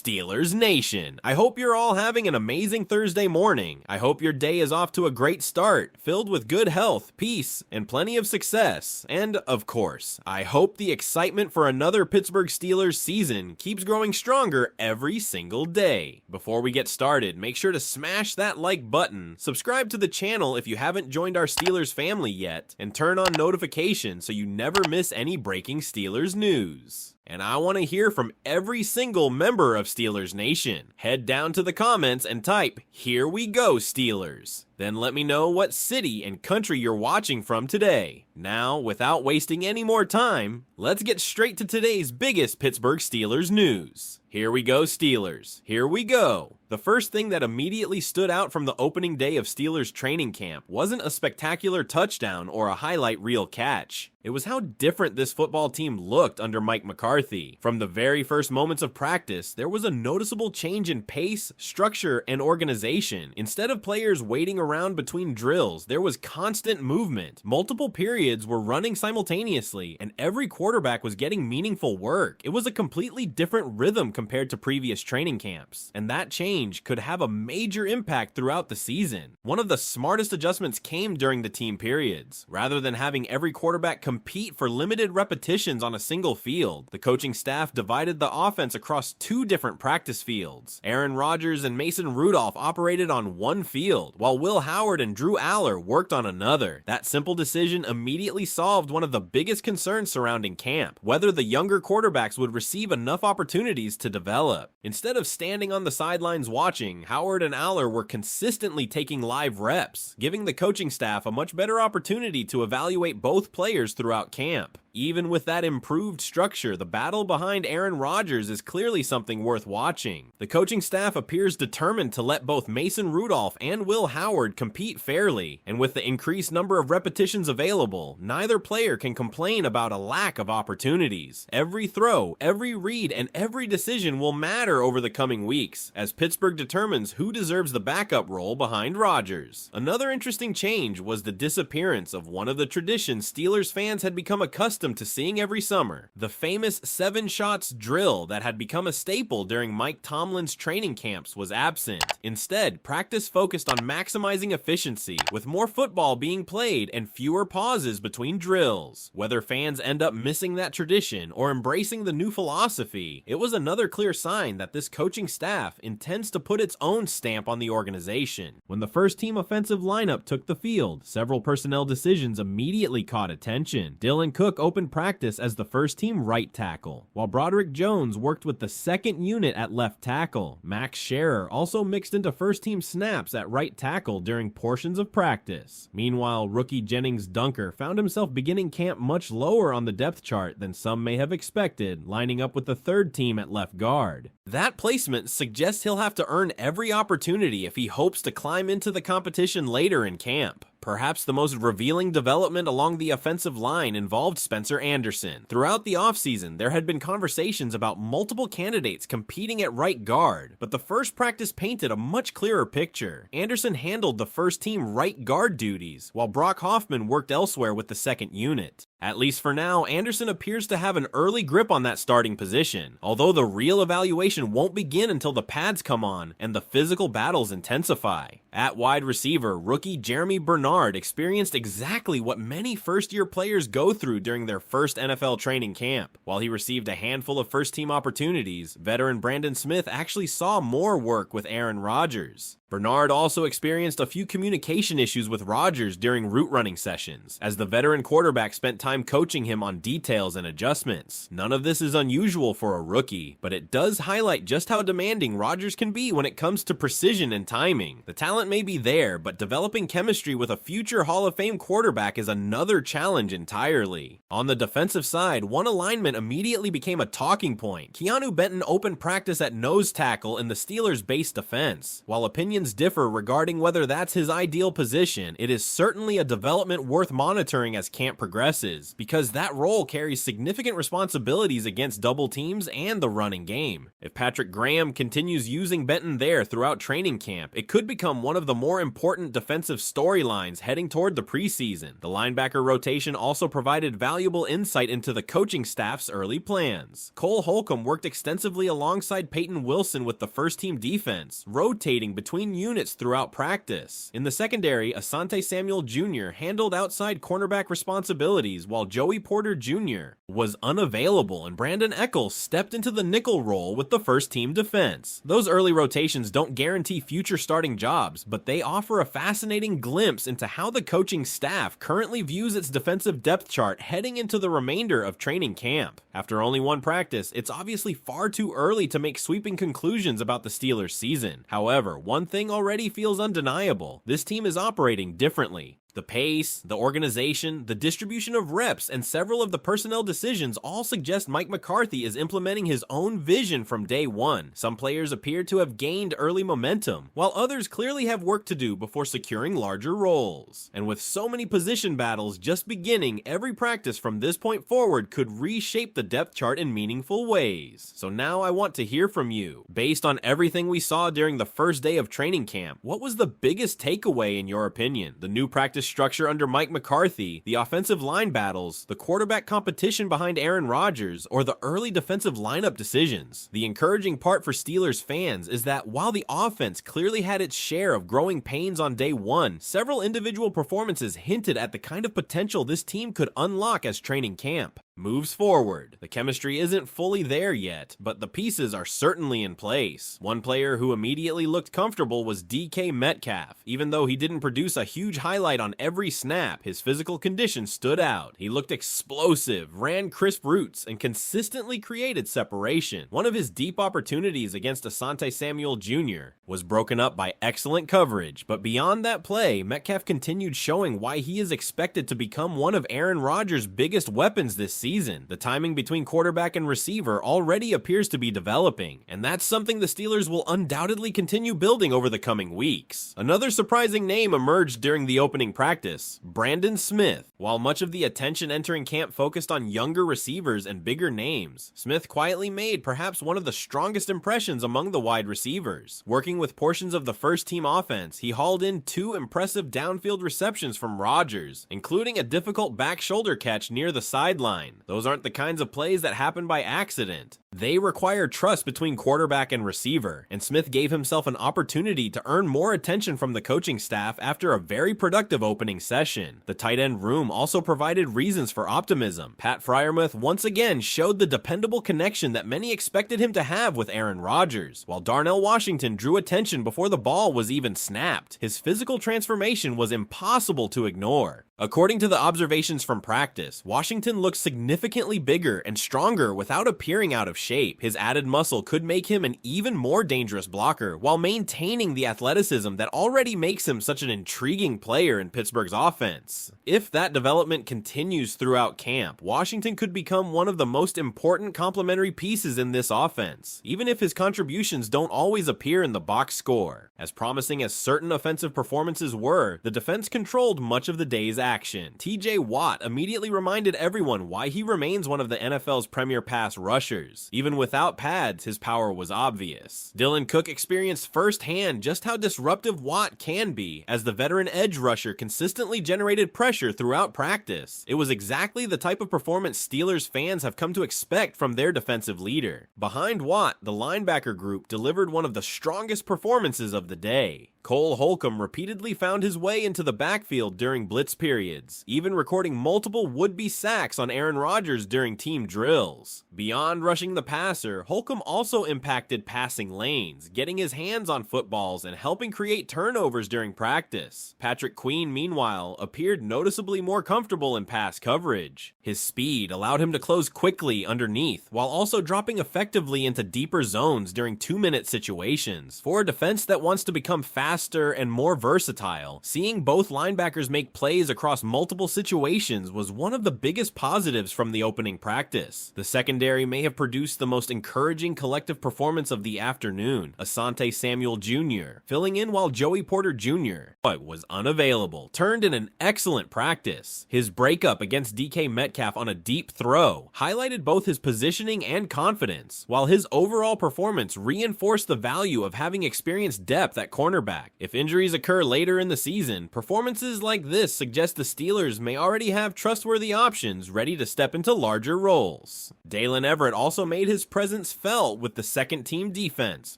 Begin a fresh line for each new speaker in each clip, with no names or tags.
Steelers Nation? I hope you're all having an amazing Thursday morning. I hope your day is off to a great start, filled with good health, peace, and plenty of success. And, of course, I hope the excitement for another Pittsburgh Steelers season keeps growing stronger every single day. Before we get started, make sure to smash that like button, subscribe to the channel if you haven't joined our Steelers family yet, and turn on notifications so you never miss any breaking Steelers news. And I want to hear from every single member of Steelers Nation. Head down to the comments and type, "Here we go, Steelers." Then let me know what city and country you're watching from today. Now, without wasting any more time, let's get straight to today's biggest Pittsburgh Steelers news. Here we go, Steelers. Here we go. The first thing that immediately stood out from the opening day of Steelers training camp wasn't a spectacular touchdown or a highlight reel catch. It was how different this football team looked under Mike McCarthy. From the very first moments of practice, there was a noticeable change in pace, structure, and organization. Instead of players waiting around between drills, there was constant movement. Multiple periods were running simultaneously, and every quarterback was getting meaningful work. It was a completely different rhythm compared to previous training camps, and that change could have a major impact throughout the season. One of the smartest adjustments came during the team periods. Rather than having every quarterback compete for limited repetitions on a single field, the coaching staff divided the offense across two different practice fields. Aaron Rodgers and Mason Rudolph operated on one field, while Will Howard and Drew Allar worked on another. That simple decision immediately solved one of the biggest concerns surrounding camp, whether the younger quarterbacks would receive enough opportunities to develop. Instead of standing on the sidelines watching, Howard and Allar were consistently taking live reps, giving the coaching staff a much better opportunity to evaluate both players throughout camp. Even with that improved structure, the battle behind Aaron Rodgers is clearly something worth watching. The coaching staff appears determined to let both Mason Rudolph and Will Howard compete fairly, and with the increased number of repetitions available, neither player can complain about a lack of opportunities. Every throw, every read, and every decision will matter over the coming weeks, as Pittsburgh determines who deserves the backup role behind Rodgers. Another interesting change was the disappearance of one of the traditions Steelers fans had become accustomed to seeing every summer, the famous 7 shots drill that had become a staple during Mike Tomlin's training camps was absent. Instead, practice focused on maximizing efficiency, with more football being played and fewer pauses between drills. Whether fans end up missing that tradition or embracing the new philosophy, it was another clear sign that this coaching staff intends to put its own stamp on the organization. When the first team offensive lineup took the field, several personnel decisions immediately caught attention. Dylan Cook opened practice as the first team right tackle, while Broderick Jones worked with the second unit at left tackle. Max Scherer also mixed into first team snaps at right tackle during portions of practice. Meanwhile, rookie Jennings Dunker found himself beginning camp much lower on the depth chart than some may have expected, lining up with the third team at left guard. That placement suggests he'll have to earn every opportunity if he hopes to climb into the competition later in camp. Perhaps the most revealing development along the offensive line involved Spencer Anderson. Throughout the offseason, there had been conversations about multiple candidates competing at right guard, but the first practice painted a much clearer picture. Anderson handled the first team right guard duties, while Brock Hoffman worked elsewhere with the second unit. At least for now, Anderson appears to have an early grip on that starting position, although the real evaluation won't begin until the pads come on and the physical battles intensify. At wide receiver, rookie Jeremy Bernard experienced exactly what many first-year players go through during their first NFL training camp. While he received a handful of first-team opportunities, veteran Brandon Smith actually saw more work with Aaron Rodgers. Bernard also experienced a few communication issues with Rodgers during route running sessions, as the veteran quarterback spent time coaching him on details and adjustments. None of this is unusual for a rookie, but it does highlight just how demanding Rodgers can be when it comes to precision and timing. The talent may be there, but developing chemistry with a future Hall of Fame quarterback is another challenge entirely. On the defensive side, one alignment immediately became a talking point. Keeanu Benton opened practice at nose tackle in the Steelers' base defense. While opinions differ regarding whether that's his ideal position, it is certainly a development worth monitoring as camp progresses. edges, because that role carries significant responsibilities against double teams and the running game. If Patrick Graham continues using Benton there throughout training camp, it could become one of the more important defensive storylines heading toward the preseason. The linebacker rotation also provided valuable insight into the coaching staff's early plans. Cole Holcomb worked extensively alongside Peyton Wilson with the first-team defense, rotating between units throughout practice. In the secondary, Asante Samuel Jr. handled outside cornerback responsibilities while Joey Porter Jr. was unavailable, and Brandon Eccles stepped into the nickel role with the first-team defense. Those early rotations don't guarantee future starting jobs, but they offer a fascinating glimpse into how the coaching staff currently views its defensive depth chart heading into the remainder of training camp. After only one practice, it's obviously far too early to make sweeping conclusions about the Steelers' season. However, one thing already feels undeniable: this team is operating differently. The pace, the organization, the distribution of reps, and several of the personnel decisions all suggest Mike McCarthy is implementing his own vision from day one. Some players appear to have gained early momentum, while others clearly have work to do before securing larger roles. And with so many position battles just beginning, every practice from this point forward could reshape the depth chart in meaningful ways. So now I want to hear from you. Based on everything we saw during the first day of training camp, what was the biggest takeaway in your opinion? The new practice structure under Mike McCarthy, the offensive line battles, the quarterback competition behind Aaron Rodgers, or the early defensive lineup decisions? The encouraging part for Steelers fans is that while the offense clearly had its share of growing pains on day one, several individual performances hinted at the kind of potential this team could unlock as training camp moves forward. The chemistry isn't fully there yet, but the pieces are certainly in place. One player who immediately looked comfortable was DK Metcalf. Even though he didn't produce a huge highlight on every snap, his physical condition stood out. He looked explosive, ran crisp routes, and consistently created separation. One of his deep opportunities against Asante Samuel Jr. was broken up by excellent coverage, but beyond that play, Metcalf continued showing why he is expected to become one of Aaron Rodgers' biggest weapons this season. The timing between quarterback and receiver already appears to be developing, and that's something the Steelers will undoubtedly continue building over the coming weeks. Another surprising name emerged during the opening practice: Brandon Smith. While much of the attention entering camp focused on younger receivers and bigger names, Smith quietly made perhaps one of the strongest impressions among the wide receivers. Working with portions of the first-team offense, he hauled in 2 impressive downfield receptions from Rodgers, including a difficult back shoulder catch near the sideline. Those aren't the kinds of plays that happen by accident. They require trust between quarterback and receiver, and Smith gave himself an opportunity to earn more attention from the coaching staff after a very productive opening session. The tight end room also provided reasons for optimism. Pat Freiermuth once again showed the dependable connection that many expected him to have with Aaron Rodgers, while Darnell Washington drew attention before the ball was even snapped. His physical transformation was impossible to ignore. According to the observations from practice, Washington looked significantly bigger and stronger without appearing out of shape. His added muscle could make him an even more dangerous blocker while maintaining the athleticism that already makes him such an intriguing player in Pittsburgh's offense. If that development continues throughout camp, Washington could become one of the most important complementary pieces in this offense, even if his contributions don't always appear in the box score. As promising as certain offensive performances were, the defense controlled much of the day's action. TJ Watt immediately reminded everyone why he remains one of the NFL's premier pass rushers. Even without pads, his power was obvious. Dylan Cook experienced firsthand just how disruptive Watt can be, as the veteran edge rusher consistently generated pressure throughout practice. It was exactly the type of performance Steelers fans have come to expect from their defensive leader. Behind Watt, the linebacker group delivered one of the strongest performances of the day. Cole Holcomb repeatedly found his way into the backfield during blitz periods, even recording multiple would-be sacks on Aaron Rodgers during team drills. Beyond rushing the passer, Holcomb also impacted passing lanes, getting his hands on footballs and helping create turnovers during practice. Patrick Queen, meanwhile, appeared noticeably more comfortable in pass coverage. His speed allowed him to close quickly underneath, while also dropping effectively into deeper zones during 2-minute situations. For a defense that wants to become faster faster, and more versatile. Seeing both linebackers make plays across multiple situations was one of the biggest positives from the opening practice. The secondary may have produced the most encouraging collective performance of the afternoon. Asante Samuel Jr., filling in while Joey Porter Jr. was unavailable, turned in an excellent practice. His breakup against DK Metcalf on a deep throw highlighted both his positioning and confidence, while his overall performance reinforced the value of having experienced depth at cornerback. If injuries occur later in the season, performances like this suggest the Steelers may already have trustworthy options ready to step into larger roles. Dalen Everett also made his presence felt with the second-team defense,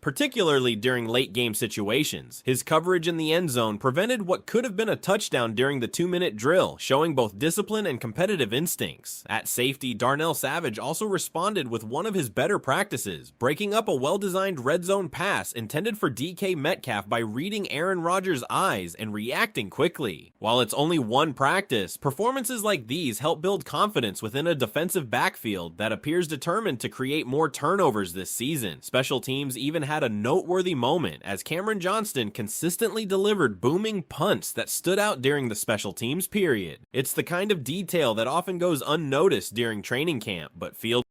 particularly during late-game situations. His coverage in the end zone prevented what could have been a touchdown during the 2-minute drill, showing both discipline and competitive instincts. At safety, Darnell Savage also responded with one of his better practices, breaking up a well-designed red zone pass intended for DK Metcalf by reading Aaron Rodgers' eyes and reacting quickly. While it's only one practice, performances like these help build confidence within a defensive backfield that appears determined to create more turnovers this season. Special teams even had a noteworthy moment as Cameron Johnston consistently delivered booming punts that stood out during the special teams period. It's the kind of detail that often goes unnoticed during training camp, but feels